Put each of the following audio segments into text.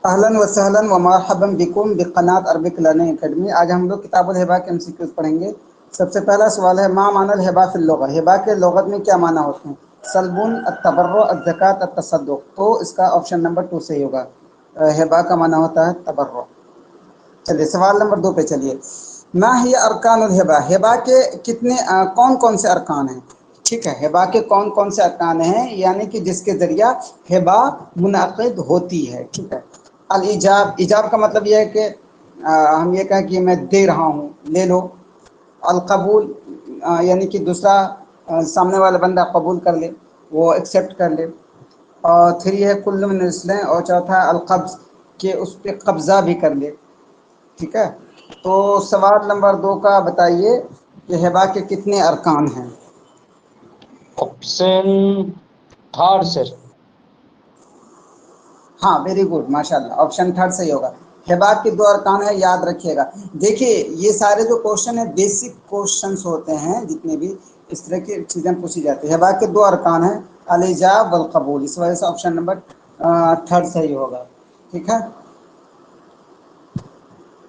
اہلاً و سہلاً و مرحبا بکم بقنات عربک لرننگ اکیڈمی۔ آج ہم لوگ کتاب الہبا کے MCQs پڑھیں گے۔ سب سے پہلا سوال ہے ما معنی الہبا فی اللغہ، ہبا کے لغت میں کیا معنی ہوتے ہیں؟ سلبون، التبرع، الزکوۃ، التصدق۔ تو اس کا آپشن نمبر 2 صحیح ہوگا، ہبا کا معنی ہوتا ہے تبرع۔ چلیے سوال نمبر 2 پہ چلیے، ما ہی ارکان الہبا، ہبا کے کتنے کون کون سے ارکان ہیں؟ ٹھیک ہے، ہبا کے کون کون سے ارکان ہیں، یعنی کہ جس کے ذریعہ ہبا منعقد ہوتی ہے۔ ٹھیک ہے، الایجاب، ایجاب کا مطلب یہ ہے کہ ہم یہ کہیں کہ میں دے رہا ہوں، لے لو۔ القبول، یعنی کہ دوسرا سامنے والا بندہ قبول کر لے، وہ ایکسیپٹ کر لے۔ اور 3 ہے کل من الاسلام، اور چوتھا القبض، کہ اس پہ قبضہ بھی کر لے۔ ٹھیک ہے، تو سوال نمبر 2 کا بتائیے کہ ہبا کے کتنے ارکان ہیں؟ آپشن تھرڈ سر۔ ہاں ویری گڈ، ماشاء اللہ، آپشن 3 صحیح ہوگا۔ ہبا کے 2 ارکان ہے، یاد رکھیے گا۔ دیکھیے یہ سارے جو کوشچن ہیں بیسک کوشچنس ہوتے ہیں، جتنے بھی اس طرح کی چیزیں پوچھی جاتی ہیں۔ ہبا کے 2 ارکان ہیں، الایجاب والقبول، اس وجہ سے آپشن نمبر 3 صحیح ہوگا۔ ٹھیک ہے،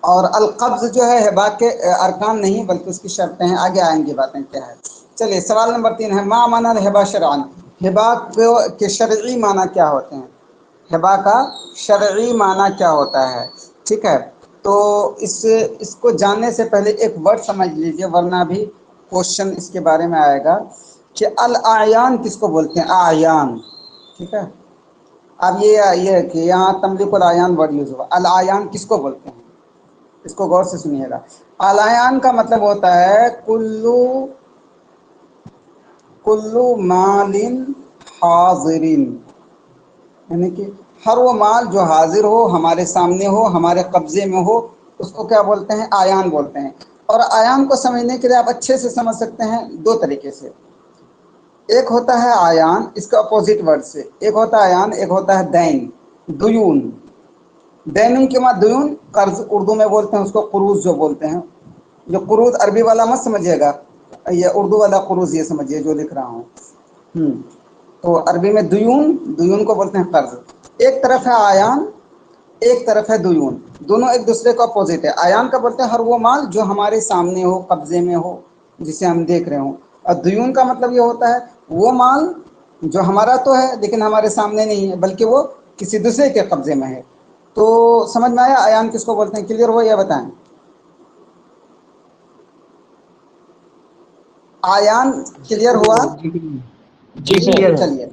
اور القبض جو ہے ہبا کے ارکان نہیں بلکہ اس کی شرطیں ہیں، آگے آئیں گی باتیں کیا ہے۔ چلیے سوال نمبر 3 ہے ما معنی الہبا شرعاً، ہبا کے شرعی معنی کیا ہوتے ہیں؟ ہبا کا شرعی معنی کیا ہوتا ہے؟ ٹھیک ہے، تو اس کو جاننے سے پہلے ایک ورڈ سمجھ لیجئے، ورنہ بھی کوشچن اس کے بارے میں آئے گا کہ الاعیان کس کو بولتے ہیں؟ اعیان۔ ٹھیک ہے، اب یہ کہ یہاں تملیک الاعیان ورڈ یوز ہوا، الاعیان کس کو بولتے ہیں؟ اس کو غور سے سنیے گا۔ الاعیان کا مطلب ہوتا ہے کلو مال حاضر، یعنی کہ ہر وہ مال جو حاضر ہو، ہمارے سامنے ہو، ہمارے قبضے میں ہو، اس کو کیا بولتے ہیں؟ آیان بولتے ہیں۔ اور آیان کو سمجھنے کے لیے آپ اچھے سے سمجھ سکتے ہیں 2 طریقے سے۔ ایک ہوتا ہے آیان، اس کا اپوزٹ ورڈ سے، ایک ہوتا ہے آیان، ایک ہوتا ہے دین، دیون۔ دینن کے ماں دیون، قرض اردو میں بولتے ہیں اس کو قروض جو بولتے ہیں۔ جو قروض عربی والا مت سمجھیے گا، یہ اردو والا قروض یہ سمجھیے جو لکھ رہا ہوں۔ تو عربی میں دیون کو بولتے ہیں قرض۔ ایک طرف ہے آیان، ایک طرف ہے دیون، دونوں ایک دوسرے کا اپوزٹ ہے۔ آیان کا بولتے ہیں ہر وہ مال جو ہمارے سامنے ہو، قبضے میں ہو، جسے ہم دیکھ رہے ہوں۔ اور دیون کا مطلب یہ ہوتا ہے وہ مال جو ہمارا تو ہے لیکن ہمارے سامنے نہیں ہے، بلکہ وہ کسی دوسرے کے قبضے میں ہے۔ تو سمجھ میں آیا آیان کس کو بولتے ہیں؟ کلیئر ہو یا بتائیں؟ آیان کلیئر ہوا؟ جی سر۔ چلیے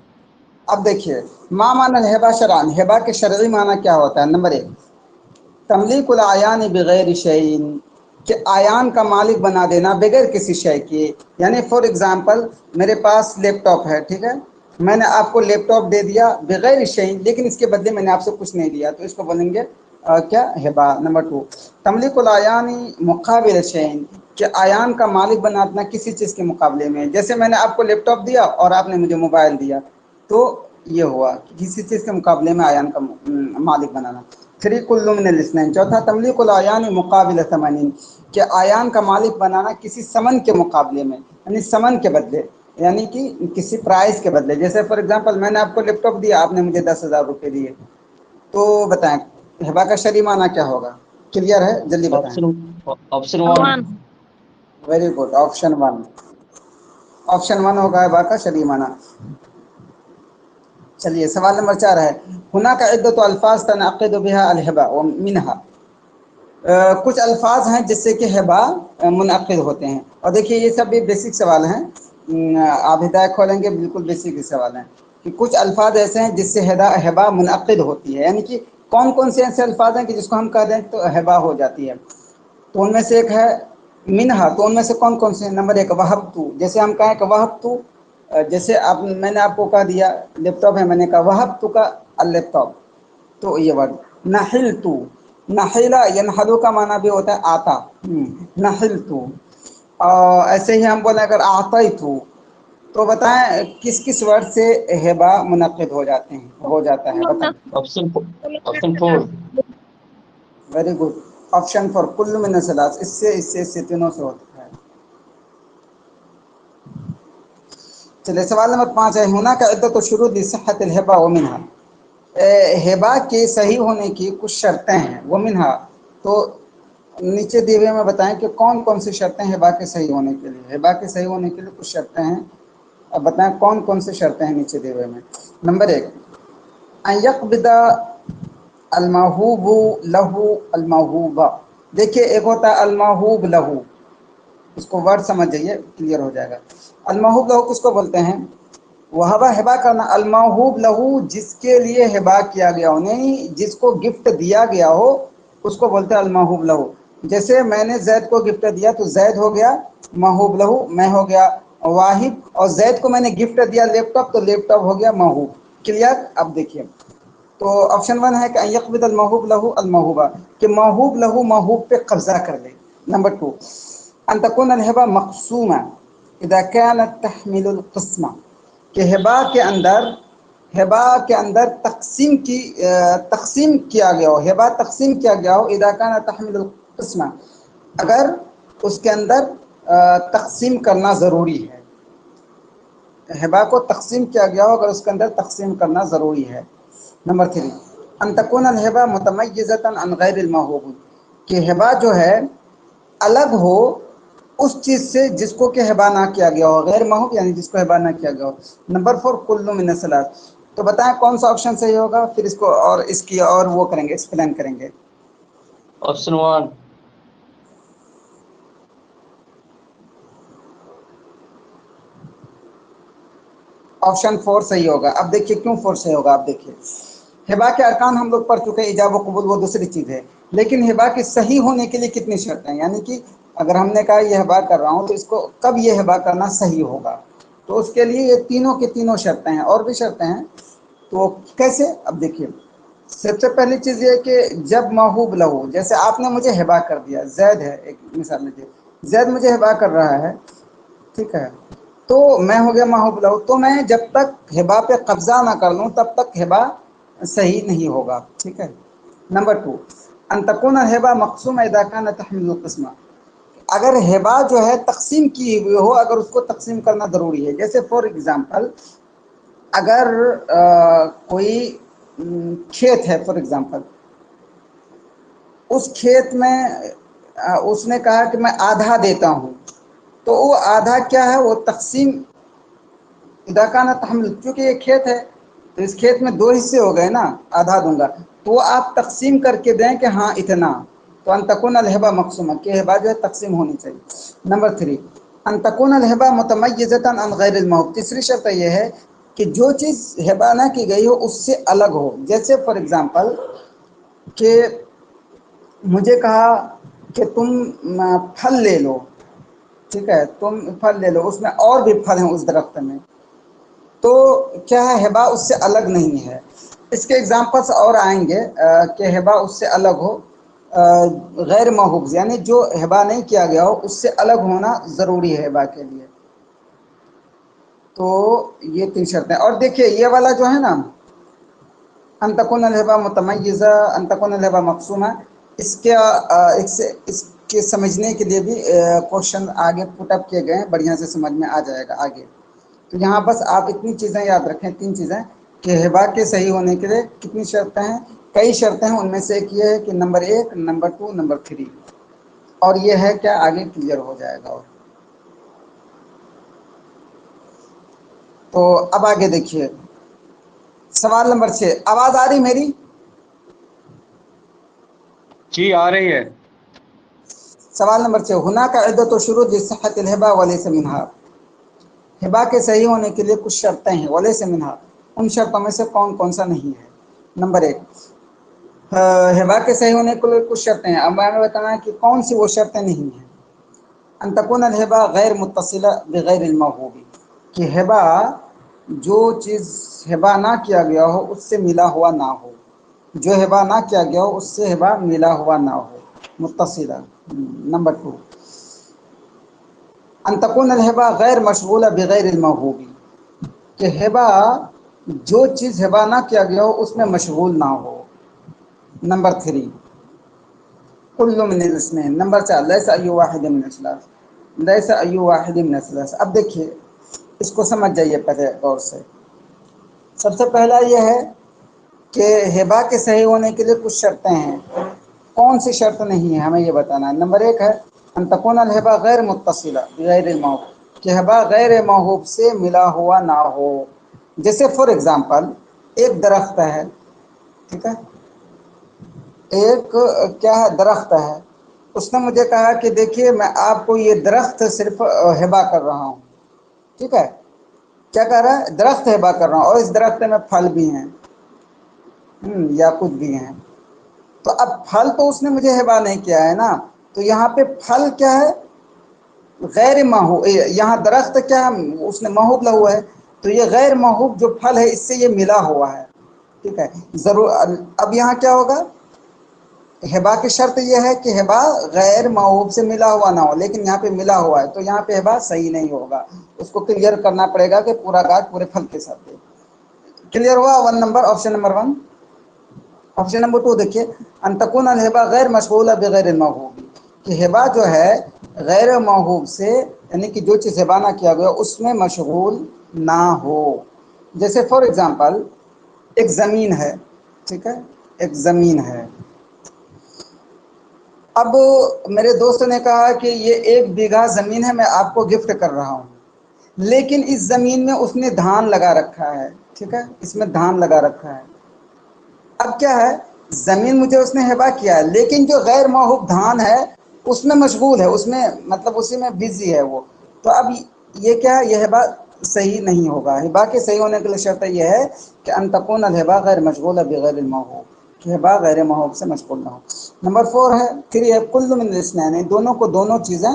اب دیکھیے، ما معنی الہبا شرعاً، ہبا کے شرعی معنی کیا ہوتا ہے؟ نمبر 1 تملیک العیان بغیر شیء، کہ آیان کا مالک بنا دینا بغیر کسی شے کے۔ یعنی فار ایگزامپل میرے پاس لیپ ٹاپ ہے، ٹھیک ہے، میں نے آپ کو لیپ ٹاپ دے دیا بغیر شیء، لیکن اس کے بدلے میں نے آپ سے کچھ نہیں لیا، تو اس کو بولیں گے کیا؟ ہبا۔ نمبر 2 تملیک العیان مقابل شیء، کہ آیان کا مالک بنانا کسی چیز کے مقابلے میں۔ جیسے میں نے آپ کو لیپ ٹاپ دیا اور آپ نے مجھے موبائل دیا، تو یہ ہوا کسی چیز کے مقابلے میں آیان کا مالک بنانا۔ 3 کل من الاثنین، چوتھا تملیک العیان مقابل ثمن، کہ آیان کا مالک بنانا کسی ثمن کے مقابلے میں، یعنی ثمن کے بدلے، یعنی کہ کسی پرائز کے بدلے۔ جیسے فار ایگزامپل میں نے آپ کو لیپ ٹاپ دیا، آپ نے مجھے 10,000 روپے دیے، تو بتائیں ہبا کا شرعی معنی کیا ہوگا؟ کلیئر ہے؟ جلدی بتائیں۔ Option 1۔ Very good, option 1، option 1 ہوگا ہبا کا شرعی معنی۔ چلیے سوال نمبر 4 ہے هناك عدة الفاظ تنعقد بها الهبا ومنها، کچھ الفاظ ہیں جس سے کہ ہبا منعقد ہوتے ہیں۔ اور دیکھیے یہ سب بھی بیسک سوال ہیں، آپ ہدایت کھولیں گے بالکل بیسک سوال ہیں کہ کچھ الفاظ ایسے ہیں جس سے ہبا منعقد ہوتی ہے، یعنی کہ کون کون سے ایسے الفاظ ہیں کہ جس کو ہم کہہ دیں تو ہبا ہو جاتی ہے۔ تو ان میں سے ایک ہے منہا، تو ان میں سے کون کون سے ہیں؟ نمبر 1 وہبتو، جیسے ہم کہیں کہ وہبتو، جیسے میں نے آپ کو کہہ دیا لیپ ٹاپ ہے، میں نے کہا وہبتو کا اللیپ ٹاپ، تو یہ ورڈ۔ نحلتو، نحلا ینحلو کا معنی بھی ہوتا ہے آتا، نحلتو۔ اور ایسے ہی ہم بولیں اگر اعطیتو، تو بتائیں کس کس ورڈ سے ہبا منعقد ہو جاتا ہے بتائیں؟ آپشن 4۔ ویری گڈ، آپشن 4 کل من الثلاث، اس سے تینوں سے ہوتا ہے۔ چلیے سوال نمبر 5 ہے هناك عدة شروط لصحة الهبة ومنها، ہبا کے صحیح ہونے کی کچھ شرطیں ہیں، وہ منہا، تو نیچے دیے ہوئے میں بتائیں کہ کون کون سی شرطیں ہبا کے صحیح ہونے کے لیے، ہبا کے صحیح ہونے کے لیے کچھ شرطیں ہیں، اب بتائیں کون کون سی شرطیں ہیں نیچے دیے ہوئے میں۔ نمبر 1، ان یقبض الموہوب لہو الموہوبہ۔ دیکھیے ایک ہوتا ہے الموہوب لہو، اس کو ورڈ سمجھ جائیے کلیئر ہو جائے گا۔ الموہوب لہو کس کو بولتے ہیں؟ وہ ہبا کرنا، الموہوب لہو جس کے لیے ہبا کیا گیا ہو، نہیں جس کو گفٹ دیا گیا ہو اس کو بولتے ہیں الموہوب لہو۔ جیسے میں نے زید کو گفٹ دیا تو زید ہو گیا موہوب لہو، میں ہو گیا واحد، اور زید کو میں نے گفٹ دیا لیپ ٹاپ تو لیپ ٹاپ ہو گیا موہوب۔ کلیئر؟ اب دیکھیے تو آپشن 1 ہے کہ ان یقبض الموہوب لہو الموہوبہ، کہ موہوب لہو موہوب پہ قبضہ کر لے۔ نمبر 2، ان تکون الہبہ مقسومہ اذا كانت تحمل القسمہ، کہ ہبا کے اندر تقسیم کیا گیا ہو، ہبا تقسیم کیا گیا ہو، اذا كانت تحمل القسمہ، اگر اس کے اندر تقسیم کرنا ضروری ہے، ہبا کو تقسیم کیا گیا ہو اگر اس کے اندر تقسیم کرنا ضروری ہے۔ نمبر 3، ان تکون الہبہ متمیزۃ عن غیر الموہوب، کہ ہبا جو ہے الگ ہو اس چیز سے جس کو کہ ہبا نہ کیا گیا ہو، غیر موہوب یعنی جس کو ہبا نہ کیا گیا ہو۔ نمبر 4، کل من الثلاث، تو بتائیں کون سا آپشن صحیح ہوگا، پھر اس کو اور اس کی اور وہ کریں گے، ایکسپلین کریں گے۔ آپشن 1 آپشن 4 صحیح ہوگا۔ اب دیکھیے کیوں 4 صحیح ہوگا، اب دیکھیے ہبا کے ارکان ہم لوگ پڑھ چکے ہیں، ایجاب و قبول وہ دوسری چیز ہے، لیکن ہبا کے صحیح ہونے کے لیے کتنی شرطیں ہیں، یعنی کہ اگر ہم نے کہا یہ ہبا کر رہا ہوں تو اس کو کب یہ ہبا کرنا صحیح ہوگا، تو اس کے لیے یہ تینوں کی تینوں شرطیں ہیں، اور بھی شرطیں ہیں، تو کیسے؟ اب دیکھیے سب سے پہلی چیز یہ کہ جب موہوب لہو، جیسے آپ نے مجھے ہبا کر دیا، زید ہے ایک مثال لیجیے، زید مجھے ہبا کر رہا ہے، ٹھیک ہے، تو میں ہو گیا موہوب لہو، تو میں جب تک ہبا پہ قبضہ نہ کر لوں تب تک ہبا صحیح نہیں ہوگا، ٹھیک ہے۔ نمبر 2، ان تکون الہبہ مقسومہ اذا كانت تحمل القسمہ، اگر ہبا جو ہے تقسیم کی ہوئی ہو، اگر اس کو تقسیم کرنا ضروری ہے، جیسے فار ایگزامپل اگر کوئی کھیت ہے، فار ایگزامپل اس کھیت میں اس نے کہا کہ میں آدھا دیتا ہوں، تو وہ آدھا کیا ہے، وہ تقسیم اذا كانت تحمل، کیونکہ یہ کھیت ہے تو اس کھیت میں 2 حصے ہو گئے نا، آدھا دوں گا، تو وہ آپ تقسیم کر کے دیں کہ ہاں اتنا، تو ان تکون الہبہ مقسومہ، کہ ہبا جو ہے تقسیم ہونی چاہیے۔ نمبر 3، ان تکون الہبہ متمیزۃ عن غیر الموہوب، تیسری شرط یہ ہے کہ جو چیز ہبا نہ کی گئی ہو اس سے الگ ہو، جیسے فار ایگزامپل کہ مجھے کہا کہ تم پھل لے لو، ٹھیک ہے، تم پھل لے لو، اس میں اور بھی پھل ہیں اس درخت میں، تو کیا ہے ہبا اس سے الگ نہیں ہے۔ اس کے ایگزامپلس اور آئیں گے کہ ہبا اس سے الگ ہو، غیر موہوب یعنی جو ہبا نہیں کیا گیا ہو اس سے الگ ہونا ضروری ہے ہبا کے لیے، تو یہ 3 شرطیں۔ اور دیکھیے یہ والا جو ہے نا، ان تکون الہبہ متمیزہ، ان تکون الہبہ مقسومہ، اس کے سمجھنے کے لیے بھی کوشچن آگے پٹ اپ کیے گئے ہیں، بڑھیا سے سمجھ میں آ جائے گا آگے۔ تو یہاں بس آپ اتنی چیزیں یاد رکھیں، 3 چیزیں، کہ ہبا کے صحیح ہونے کے لیے کتنی شرطیں ہیں، کئی شرطیں ہیں، ان میں سے ایک یہ ہے کہ نمبر 1، نمبر 2، نمبر 3، اور یہ ہے کیا آگے کلیئر ہو جائے گا۔ تو اب آگے دیکھیے سوال نمبر 6، آواز آ رہی میری؟ جی آ رہی ہے۔ سوال نمبر 6، ہناک عدۃ شروط لصحۃ الہبہ ولیس منہا، ہبا کے صحیح ہونے کے لیے کچھ شرطیں ہیں، ولیس منہا، ان شرطوں میں سے کون کون سا نہیں ہے۔ نمبر 1، ہبا کے صحیح ہونے کے لیے کچھ شرطیں ہیں، اب میں نے بتانا ہے کہ کون سی وہ شرطیں نہیں ہیں۔ ان تکون الہبہ غیر متصلہ بغیر الموہوب، کہ ہبا جو چیز ہبا نہ کیا گیا ہو اس سے ملا ہوا نہ ہو، جو ہبا نہ کیا گیا ہو اس سے ہبا ملا ہوا نہ ہو، متصلہ۔ نمبر 2، ان تکون الہبہ غیر مشغولہ بغیر الموہوب، کہ ہبا جو چیز ہبا نہ کیا گیا ہو اس میں مشغول نہ ہو۔ نمبر 3، کل من الاسمین۔ نمبر 4، لیس ای واحد من الثلاث، لیس ای واحد من الثلاث۔ اب دیکھیے اس کو سمجھ جائیے پہلے غور سے۔ سب سے پہلا یہ ہے کہ ہبا کے صحیح ہونے کے لیے کچھ شرطیں ہیں. کون سی شرط نہیں ہے ہمیں یہ بتانا ہے. نمبر 1 ہے ان تکون الہبا غیر متصلہ بغیر الموقوف، کہ ہبا غیر موہوب سے ملا ہوا نہ ہو. جیسے فار ایگزامپل ایک درخت ہے، ٹھیک ہے، ایک کیا ہے درخت ہے، اس نے مجھے کہا کہ دیکھیے میں آپ کو یہ درخت صرف ہبا کر رہا ہوں. ٹھیک ہے، کیا کر رہا ہے؟ درخت ہبا کر رہا ہوں، اور اس درخت میں پھل بھی ہیں یا کچھ بھی ہیں. تو اب پھل تو اس نے مجھے ہبا نہیں کیا ہے نا، تو یہاں پہ پھل کیا ہے؟ غیر محبوب. یہاں درخت کیا اس نے محبوب لہو ہے، تو یہ غیر محبوب جو پھل ہے اس سے یہ ملا ہوا ہے. ٹھیک ہے، ضرور. اب یہاں کیا ہوگا؟ ہبا کی شرط یہ ہے کہ ہبا غیر موہوب سے ملا ہوا نہ ہو، لیکن یہاں پہ ملا ہوا ہے، تو یہاں پہ ہبا صحیح نہیں ہوگا. اس کو کلیئر کرنا پڑے گا کہ پورا گاچھ پورے پھل کے ساتھ دے. کلیئر ہوا؟ Option number 1. آپشن نمبر 2 دیکھیے، ان تکون الہبا غیر مشغولہ بغیر الموہوب، کہ ہبا جو ہے غیر موہوب سے، یعنی کہ جو چیز ہبا نہ کیا گیا اس میں مشغول نہ ہو. جیسے فار ایگزامپل ایک زمین ہے، ٹھیک ہے، ایک زمین ہے. اب میرے دوست نے کہا کہ یہ 1 بیگھہ زمین ہے، میں آپ کو گفٹ کر رہا ہوں، لیکن اس زمین میں اس نے دھان لگا رکھا ہے. ٹھیک ہے، اس میں دھان لگا رکھا ہے. اب کیا ہے، زمین مجھے اس نے ہبا کیا ہے، لیکن جو غیر موہوب دھان ہے اس میں مشغول ہے، اس میں مطلب اسی میں بزی ہے وہ. تو اب یہ کیا ہے؟ یہ ہبا صحیح نہیں ہوگا. ہبا کے صحیح ہونے کے لیے شرط یہ ہے کہ ان تکون الہبا غیر مشغولہ بغیر الموہوب، کہ ہبا غیر موہوب سے مشغول نہ ہو. نمبر 4 ہے 3 ہے کل من الاثنین، دونوں کو دونوں چیزیں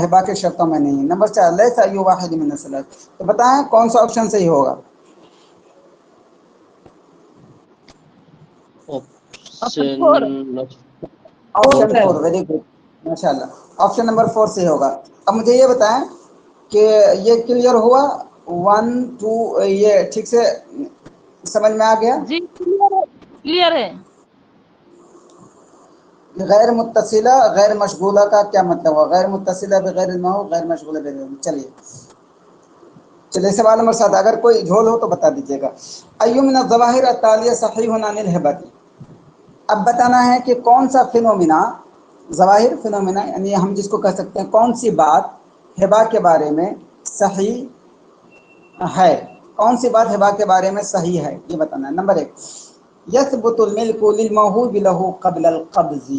ہبا کے شرطوں میں نہیں. نمبر 4 لیس ای واحد من الثلاث. تو بتائیں کون سا آپشن صحیح ہوگا؟ Option four. فور آپشن ہے. 4. ویری گڈ، ماشاء اللہ. آپشن نمبر 4 صحیح ہوگا. اب مجھے یہ بتائیں کہ یہ کلیئر ہوا 1 2، یہ ٹھیک سے سمجھ میں آ گیا؟ جی کلیئر ہے، کلیئر ہے. غیر متصلہ غیر مشغولہ کا کیا مطلب ہوا؟ غیر متصلہ بغیر الموہوب، غیر مشغولہ بغیر الموہوب. چلیے سوال نمبر 7. اگر کوئی جھول ہو تو بتا دیجیے گا. ایو من الظواہر التالیہ صحیح عن الہبۃ. اب بتانا ہے کہ کون سا فنومینا، ظواہر فنومینا یعنی ہم جس کو کہہ سکتے ہیں کون سی بات ہبا کے بارے میں صحیح ہے، کون سی بات ہبا کے بارے میں صحیح ہے، یہ بتانا ہے. نمبر 1 یثبت الملک للموہوب له قبل القبض،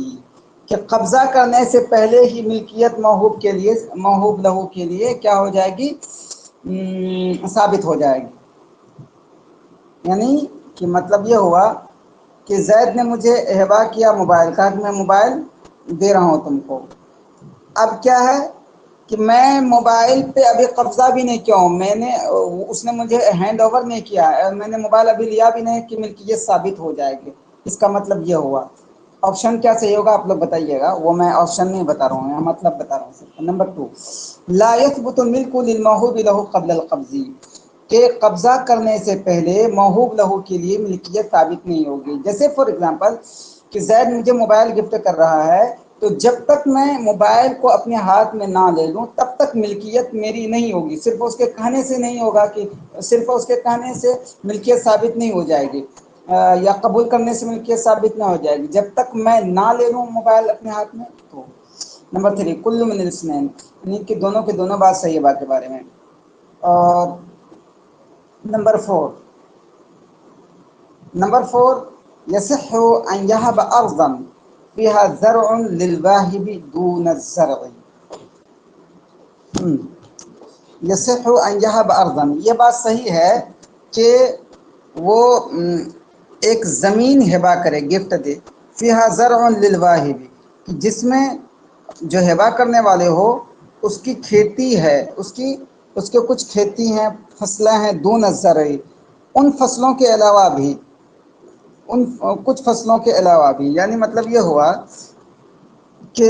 کہ قبضہ کرنے سے پہلے ہی ملکیت موہوب کے لیے، موہوب لہو کے لیے کیا ہو جائے گی؟ ثابت ہو جائے گی. یعنی کہ مطلب یہ ہوا کہ زید نے مجھے ہبا کیا موبائل کا، کہ میں موبائل دے رہا ہوں تم کو. اب کیا ہے کہ میں موبائل پہ ابھی قبضہ بھی نہیں کیا ہوں، میں نے، اس نے مجھے ہینڈ اوور نہیں کیا ہے، میں نے موبائل ابھی لیا بھی نہیں کہ ملکیت ثابت ہو جائے گی. اس کا مطلب یہ ہوا. آپشن کیا صحیح ہوگا آپ لوگ بتائیے گا، وہ میں آپشن نہیں بتا رہا ہوں، میں مطلب بتا رہا ہوں. نمبر 2 لا يثبت الملك للموهوب له قبل القبض، کہ قبضہ کرنے سے پہلے موہوب لہو کے لیے ملکیت ثابت نہیں ہوگی. جیسے فار ایگزامپل کہ زید مجھے موبائل گفٹ کر رہا ہے، تو جب تک میں موبائل کو اپنے ہاتھ میں نہ لے لوں تب تک ملکیت میری نہیں ہوگی. صرف اس کے کہنے سے نہیں ہوگا، کہ صرف اس کے کہنے سے ملکیت ثابت نہیں ہو جائے گی، یا قبول کرنے سے ملکیت ثابت نہ ہو جائے گی جب تک میں نہ لے لوں موبائل اپنے ہاتھ میں. تو نمبر 3 کل من الاثنین، یعنی کہ دونوں کے دونوں بات صحیح ہے بات کے بارے میں. اور نمبر 4 یصح ان یہب ارضا فيها زرع للواهب دون الزرع. یصح ان یہب ارضا، یہ بات صحیح ہے کہ وہ ایک زمین ہبا کرے، گفٹ دے، فيها زرع للواهب، جس میں جو ہبا کرنے والے ہو اس کی کھیتی ہے، اس کے کچھ کھیتی ہیں، فصلیں ہیں، دون الزرع، ان فصلوں کے علاوہ بھی، ان کچھ فصلوں کے علاوہ بھی. یعنی مطلب یہ ہوا کہ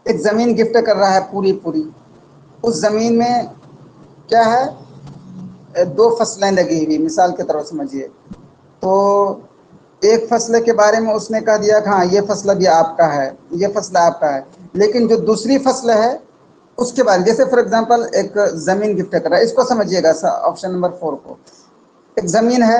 ایک زمین گفٹ کر رہا ہے پوری پوری، اس زمین میں کیا ہے 2 فصلیں لگی ہوئی، مثال کے طور سمجھیے. تو ایک فصل کے بارے میں اس نے کہہ دیا کہ ہاں یہ فصل بھی آپ کا ہے، یہ فصل آپ کا ہے، لیکن جو دوسری فصل ہے اس کے بارے، جیسے فار ایگزامپل ایک زمین گفٹ کر رہا ہے، اس کو سمجھیے گا آپشن نمبر 4 کو. ایک زمین ہے،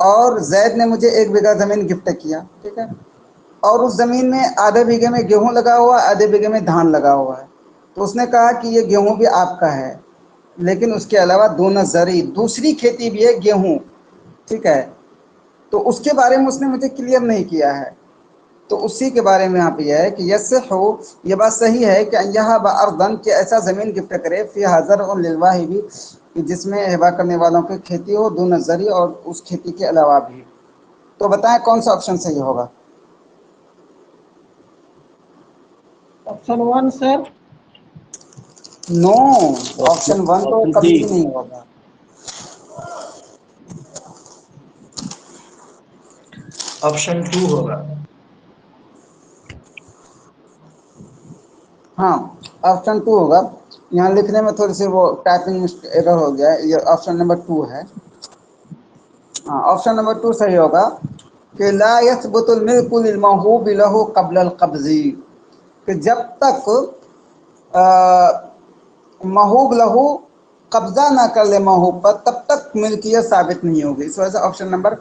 اور زید نے مجھے 1 بیگھہ زمین گفٹ کیا، ٹھیک ہے، اور اس زمین میں آدھے بیگھے میں گیہوں لگا ہوا ہے، آدھے بیگھے میں دھان لگا ہوا ہے، تو اس نے کہا کہ یہ گیہوں بھی آپ کا ہے، لیکن اس کے علاوہ دون زرعی دوسری کھیتی بھی ہے گیہوں، ٹھیک ہے، تو اس کے بارے میں اس نے مجھے کلیئر نہیں کیا ہے، تو اسی کے بارے میں یہاں پہ یہ ہے کہ یصح، یہ بات صحیح ہے کہ یہاں بأرضن، کہ ایسا زمین گفٹ کرے فی حاضر للواہبی، کہ جس میں ہبا کرنے والوں کی کھیتی ہو، دون زرعی اور اس کھیتی کے علاوہ بھی، تو بتائیں کون سا آپشن صحیح ہوگا؟ آپشن 1 سر. نو، آپشن 1 تو آپشن کبھی سی. بھی نہیں ہوگا. آپشن 2 ہوگا. ہاں، آپشن 2 ہوگا. یہاں لکھنے میں تھوڑی سی وہ ٹائپنگ ایرر ہو گیا ہے، یہ آپشن نمبر 2 ہے. ہاں، آپشن نمبر 2 صحیح ہوگا کہ لا يثبت الملك للموهوب له قبل القبض، کہ جب تک موہوب لہو قبضہ نہ کر لے موہوب پر، تب تک ملکیت ثابت نہیں ہوگی. اس وجہ سے آپشن نمبر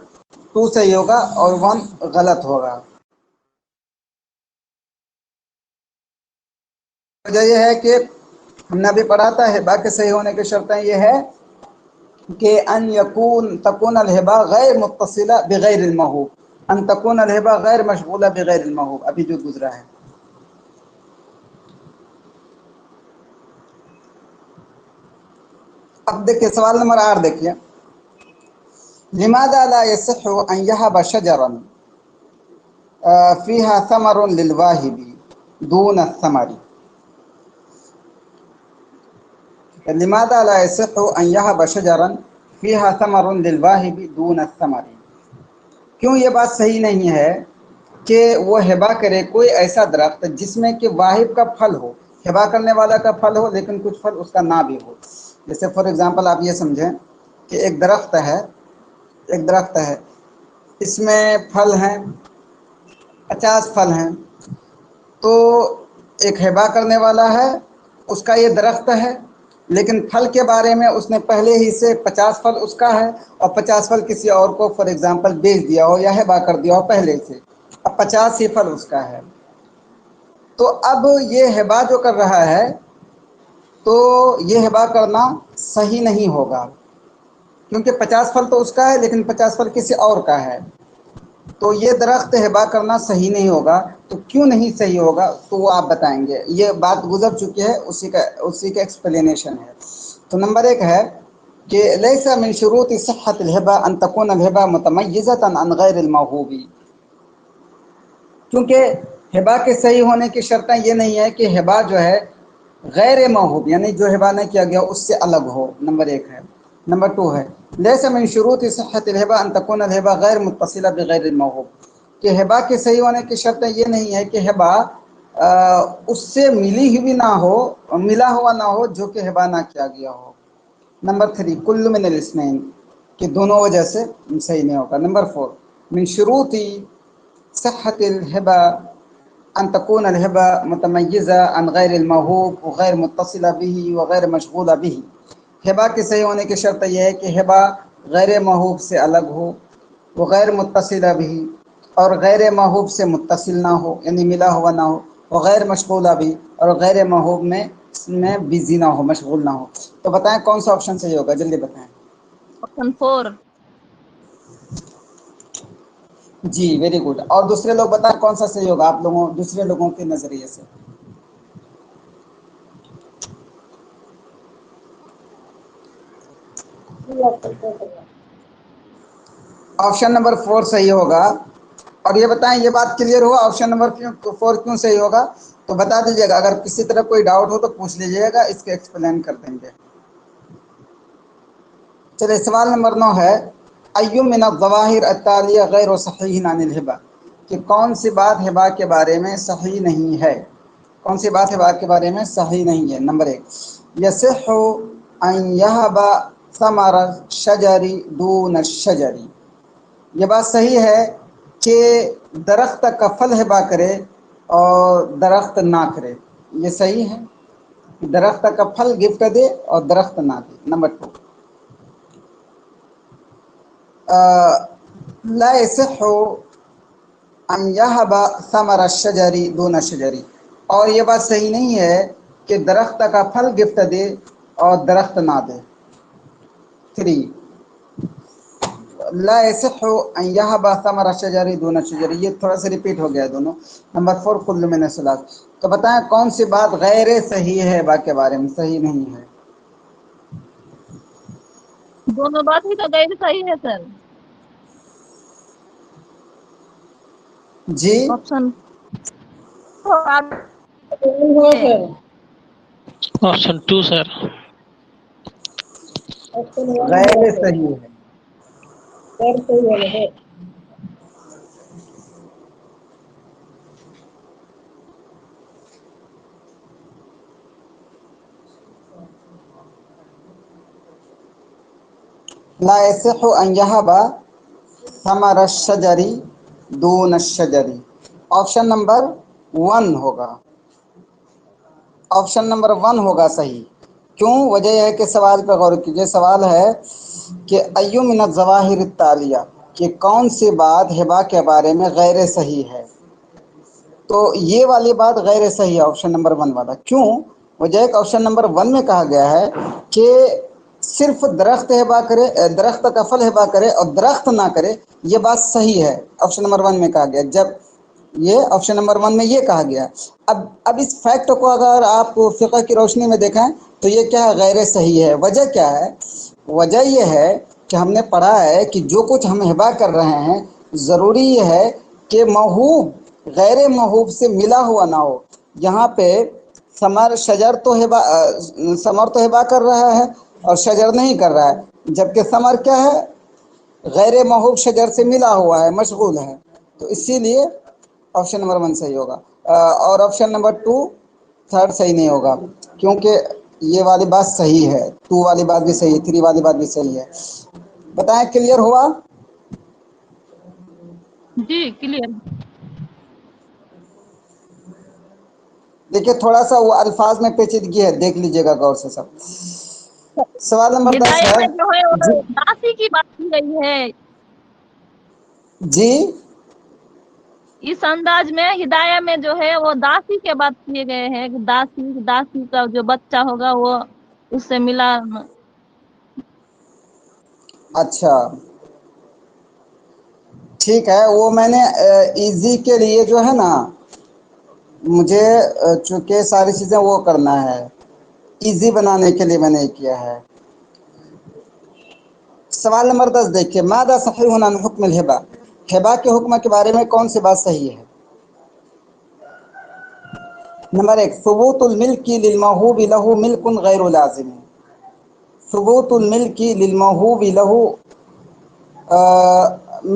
2 صحیح ہوگا اور 1 غلط ہوگا. وجہ یہ ہے کہ ہم نے ابھی پڑھا تھا ہبا کے صحیح ہونے کی شرطیں یہ ہے کہ ان تکون الہبا غیر متصلہ بغیر الموہوب، ان تکون الہبا غیر مشغولہ بغیر الموہوب، ابھی جو گزرا ہے. اب دیکھیے سوال نمبر 8 دیکھیے، لماذا لا يصح ان يهب شجرا فيها ثمر للواهب دون الثمر؟ لماذا لا يصح ان يهب شجرا فيها ثمر للواهب دون الثمر؟ کیوں یہ بات صحیح نہیں ہے کہ وہ ہبا کرے کوئی ایسا درخت جس میں کہ واہب کا پھل ہو، ہبا کرنے والا کا پھل ہو لیکن کچھ پھل اس کا نہ بھی ہو. جیسے فار ایگزامپل آپ یہ سمجھیں کہ ایک درخت ہے، اس میں پھل ہیں 50 پھل ہیں، تو ایک ہبا کرنے والا ہے، اس کا یہ درخت ہے، لیکن پھل کے بارے میں اس نے پہلے ہی سے 50 پھل اس کا ہے اور 50 پھل کسی اور کو فار ایگزامپل بیچ دیا ہو یا ہبا کر دیا ہو پہلے سے، اب 50 ہی پھل اس کا ہے. تو اب یہ ہبا جو کر رہا ہے تو یہ ہبا کرنا صحیح نہیں ہوگا، کیونکہ 50 پھل تو اس کا ہے لیکن 50 پھل کسی اور کا ہے، تو یہ درخت ہبا کرنا صحیح نہیں ہوگا. تو کیوں نہیں صحیح ہوگا تو وہ آپ بتائیں گے، یہ بات گزر چکی ہے، اسی کا ایکسپلینیشن ہے. تو نمبر 1 ہے کہ لیس من شروط صحت الہبا ان تکون الہبا متمیزۃ عن غیر الموہوب، کیونکہ ہبا کے صحیح ہونے کی شرطیں یہ نہیں ہے کہ ہبا جو ہے غیر موہوب یعنی جو ہبا نہیں کیا گیا اس سے الگ ہو. نمبر 1 ہے. نمبر 2 ہے لیس من شروط صحت الہبا ان تکون الہبا غیر متصلہ بغیر الموہوب، کہ ہبا کے صحیح ہونے کی شرطیں یہ نہیں ہے کہ ہبا اس سے ملی ہوئی نہ ہو، ملا ہوا نہ ہو جو کہ ہبا نہ کیا گیا ہو. نمبر 3 کل من الاثنین، کہ دونوں وجہ سے صحیح نہیں ہوگا. نمبر 4 من شروط صحت الہبا ان تکون الہبا متمیزہ عن غیر الموہوب وغیر متصلہ به وغیر مشغولہ به، ہبا کے صحیح ہونے کی شرط یہ ہے کہ ہبا غیر موہوب سے الگ ہو، وہ غیر متصلہ بھی اور غیر موہوب سے متصل نہ ہو یعنی ملا ہوا نہ ہو، وہ غیر مشغولہ بھی اور غیر موہوب میں بزی نہ ہو، مشغول نہ ہو. تو بتائیں کون سا آپشن صحیح ہوگا، جلدی بتائیں. آپشن 4. جی ویری گڈ. اور دوسرے لوگ بتائیں کون سا صحیح ہوگا آپ لوگوں دوسرے لوگوں کے نظریے سے. آپشن نمبر 4 صحیح ہوگا. اور یہ بتائیں یہ بات کلیئر ہوا آپشن نمبر 4 کیوں صحیح ہوگا؟ تو بتا دیجیے گا، اگر کسی طرح کوئی ڈاؤٹ ہو تو پوچھ لیجیے گا، اس کے ایکسپلین کر دیں گے. چلیے سوال نمبر 9 ہے ایو من الظواہر التالیہ غیر صحیح عن الہبا، کہ کون سی بات ہبا کے بارے میں صحیح نہیں ہے، کون سی بات ہبا کے بارے میں صحیح نہیں ہے. نمبر 1 یصح ان یہب ثمر الشجر دون الشجر، یہ بات صحیح ہے کہ درخت کا پھل ہبا کرے اور درخت نہ کرے، یہ صحیح ہے، درخت کا پھل گفٹ دے اور درخت نہ دے. نمبر 2 لا يصح ان يهب ثمر الشجر دون الشجر، اور یہ بات صحیح نہیں ہے کہ درخت کا پھل گفٹ دے اور درخت نہ دے. 3 لا يصح ان يهب ثمر الشجر دون الشجر، یہ تھوڑا سا ریپیٹ ہو گیا دونوں. نمبر 4 کل من الصلاۃ. تو بتائیں کون سی بات غیر صحیح ہے با کے بارے میں، صحیح نہیں ہے؟ دونوں بات ہی تو غیر صحیح ہے سر. جی آپشن ہو سر. آپشن 2 سر. آپشن 1 غیر ہوا سر. صحیح ہے. سر صحیح والا ہے. لا يصح ان يهب ثمر الشجر دون الشجر، آپشن نمبر 1 ہوگا. آپشن نمبر 1 ہوگا صحیح. کیوں؟ وجہ یہ ہے کہ سوال پہ غور کیجیے. سوال ہے کہ ایو من الظواہر التالیہ، کہ کون سی بات ہبا کے بارے میں غیر صحیح ہے. تو یہ والی بات غیر صحیح ہے، آپشن نمبر 1 والا. کیوں؟ وجہ ہے کہ آپشن نمبر 1 میں کہا گیا ہے کہ صرف درخت ہبا کرے، درخت کا پھل ہبا کرے اور درخت نہ کرے، یہ بات صحیح ہے. آپشن نمبر 1 میں کہا گیا. جب یہ آپشن نمبر 1 میں یہ کہا گیا. اب اس فیکٹ کو اگر آپ فقہ کی روشنی میں دیکھیں تو یہ کیا ہے؟ غیر صحیح ہے. وجہ کیا ہے؟ وجہ یہ ہے کہ ہم نے پڑھا ہے کہ جو کچھ ہم ہبا کر رہے ہیں ضروری یہ ہے کہ موہوب غیر موہوب سے ملا ہوا نہ ہو. یہاں پہ شجر تو ثمر تو ہبا کر رہا ہے اور شجر نہیں کر رہا ہے، جبکہ ثمر کیا ہے؟ غیر موہوب شجر سے ملا ہوا ہے، مشغول ہے. تو اسی لیے آپشن نمبر 1 صحیح ہوگا. اور آپشن نمبر 2 تھرڈ صحیح نہیں ہوگا، کیونکہ یہ والی بات صحیح ہے. 2 والی بات بھی صحیح ہے، 3 والی بات بھی صحیح ہے. بتائیں کلیئر ہوا؟ جی کلیئر. دیکھیے تھوڑا سا وہ الفاظ میں پیچیدگی ہے، دیکھ لیجئے گا غور سے سب. سوال نمبر 10 ہدایت ہے. میں جو ہے وہ جی داسی کی بات کی گئی ہے. جی اس انداز میں ہدایہ میں جو ہے وہ داسی کے بات کیے گئے ہیں کہ داسی کا جو بچہ ہوگا وہ اس سے ملا. اچھا ٹھیک ہے. وہ میں نے ایزی کے لیے جو ہے نا، مجھے چونکہ ساری چیزیں وہ کرنا ہے، ایزی بنانے کے لیے میں نے کیا ہے. سوال نمبر 10 دیکھیے. ماذا صحیح عن حکم الہبا، ہبا کے حکم کے بارے میں کون سی بات صحیح ہے؟ نمبر 1 ثبوت الملک للموہوب له ملک غیر لازم. ثبوت الملک للموہوب له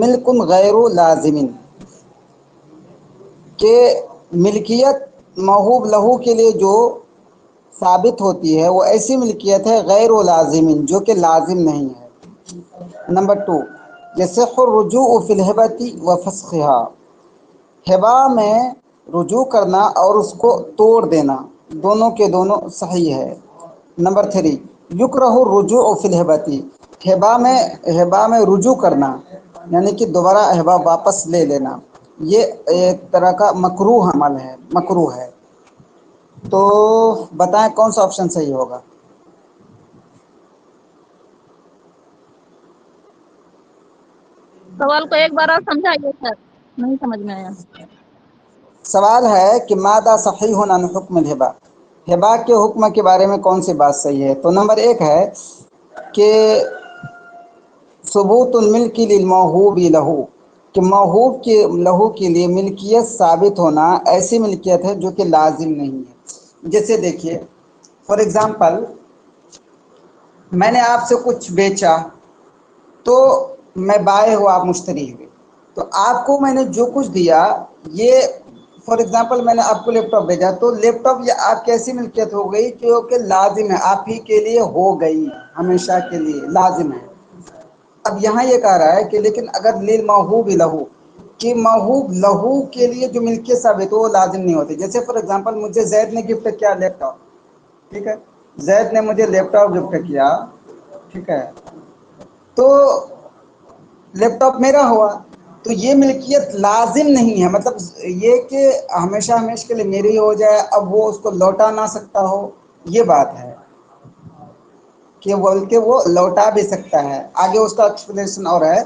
ملک غیر لازم، کہ ملکیت موہوب لہو کے لیے جو ثابت ہوتی ہے وہ ایسی ملکیت ہے غیر لازم، جو کہ لازم نہیں ہے. نمبر 2 یصح الرجوع فی الہبۃ و فسخها، ہبا میں رجوع کرنا اور اس کو توڑ دینا دونوں کے دونوں صحیح ہے. نمبر 3 یکرہ الرجوع فی الہبۃ، ہبا میں رجوع کرنا یعنی کہ دوبارہ ہبا واپس لے لینا، یہ ایک طرح کا مکروہ عمل ہے، مکروہ ہے. تو بتائیں کون سا آپشن صحیح ہوگا؟ سوال کو ایک بار اور سمجھائیے سر، نہیں سمجھ میں آیا. سوال ہے کہ ماذا صحیح عن حکم الہبا، ہبا کے حکم کے بارے میں کون سی بات صحیح ہے؟ تو نمبر 1 ہے کہ ثبوت الملک للموہوب لہو، کہ موہوب کے لہو کے لیے ملکیت ثابت ہونا ایسی ملکیت ہے جو کہ لازم نہیں ہے. جیسے دیکھیے فار ایگزامپل میں نے آپ سے کچھ بیچا تو میں بائع ہوا، آپ مشتری ہوئے. تو آپ کو میں نے جو کچھ دیا، یہ فار ایگزامپل میں نے آپ کو لیپ ٹاپ بھیجا، تو لیپ ٹاپ یہ آپ کی ایسی ملکیت ہو گئی جو کہ لازم ہے، آپ ہی کے لیے ہو گئی، ہمیشہ کے لیے لازم ہے. اب یہاں یہ کہہ رہا ہے کہ لیکن اگر للموہوب لہو، کہ موہوب لہو کے لیے جو ملکیت ثابت ہو وہ لازم نہیں ہوتی. جیسے فار ایگزامپل مجھے زید نے گفٹ کیا لیپ ٹاپ، ٹھیک ہے، زید نے مجھے لیپ ٹاپ گفٹ کیا، ٹھیک ہے. تو لیپ ٹاپ میرا ہوا تو یہ ملکیت لازم نہیں ہے، مطلب یہ کہ ہمیشہ ہمیشہ کے لیے میری ہو جائے، اب وہ اس کو لوٹا نہ سکتا ہو، یہ بات ہے کہ بول کے وہ لوٹا بھی سکتا ہے۔ آگے اس کا ایکسپلینیشن اور ہے۔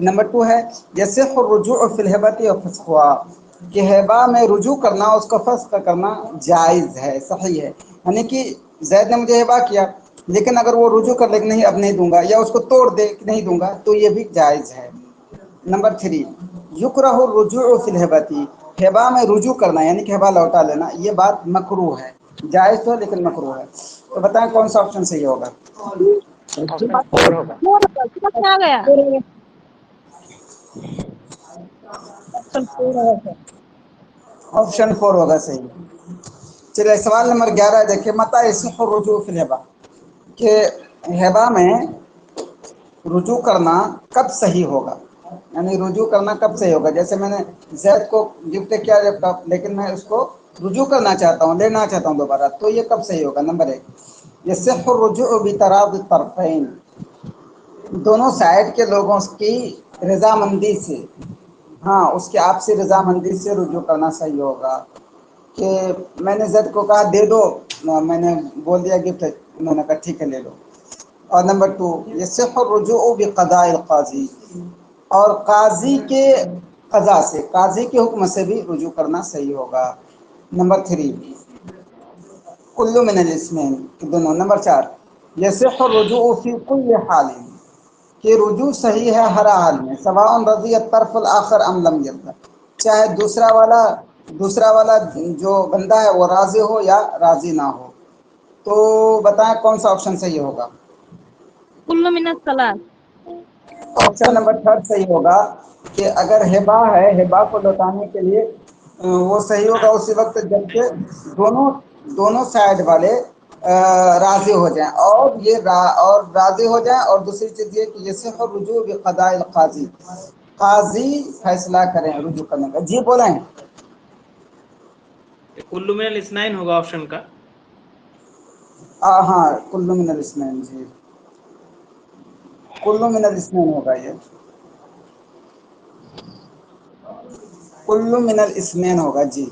نمبر 2 ہے یصح الرجوع فی الہبۃ وفسخها، کہ ہبہ میں رجوع کرنا، اس کا فسخ کرنا جائز ہے، صحیح ہے۔ یعنی کہ زید نے مجھے ہبہ کیا، لیکن اگر وہ رجوع کر لے کہ نہیں اب نہیں دوں گا، یا اس کو توڑ دے کہ نہیں دوں گا، تو یہ بھی جائز ہے۔ نمبر 3 یکرہ الرجوع فی الہبۃ، ہبہ میں رجوع کرنا یعنی کہ ہبہ لوٹا لینا، یہ بات مکروہ ہے، جائز تو ہے لیکن مکروہ ہے۔ تو بتائیں کون سا آپشن صحیح ہوگا؟ آپشن 4 ہوگا۔ سمجھ میں آ گیا؟ آپشن 4 ہے سر۔ آپشن 4 ہوگا صحیح۔ چلیے سوال نمبر 11 ہے، دیکھیے متى يصح الرجوع في الهبة، کہ ہبہ میں رجوع کرنا کب صحیح ہوگا، یعنی رجوع کرنا کب صحیح ہوگا۔ جیسے میں نے زید کو گفٹ کیا لیپ ٹاپ، لیکن میں اس کو رجوع کرنا چاہتا ہوں، لینا چاہتا ہوں دوبارہ، تو یہ کب صحیح ہوگا؟ نمبر 1 یصح الرجوع بتراضی الطرفین، دونوں سائڈ کے لوگوں کی رضامندی سے، ہاں اس کے آپسی رضامندی سے رجوع کرنا صحیح ہوگا۔ کہ میں نے زید کو کہا دے دو، میں نے بول دیا گفٹ، انہوں نے کہا ٹھیک ہے لے لو۔ اور نمبر 2 یصح الرجوع بقضاء القاضی، اور قاضی کے قضا سے، قاضی کے حکم سے بھی رجوع کرنا صحیح ہوگا۔ نمبر 3 کل من الاسمین، دونوں۔ نمبر 4 یصح الرجوع فی کل حال، کہ رجوع صحیح ہے ہر حال میں، سواء رضی الطرف الاخر ام لم یرضى، چاہے دوسرا والا جو بندہ ہے وہ راضی ہو یا راضی نہ ہو۔ تو بتائیں کون سا آپشن صحیح ہوگا؟ کل من الثلاث۔ آپشن نمبر 3 صحیح ہوگا، کہ اگر ہبہ ہے، ہبہ کو لوٹانے کے لیے وہ صحیح ہوگا اسی وقت جب کہ دونوں سائڈ والے راضی ہو جائیں، اور راضی ہو جائیں، اور دوسری چیز یہ کہ یصح الرجوع بقضاء القاضی، قاضی فیصلہ کریں رجوع کرنے کا۔ جی بولیں۔ کل من الاثنین ہوگا آپشن کا۔ ہاں کل من الاسمین، جی کل من الاسمین ہوگا، یہ کل من الاسمین ہوگا جی۔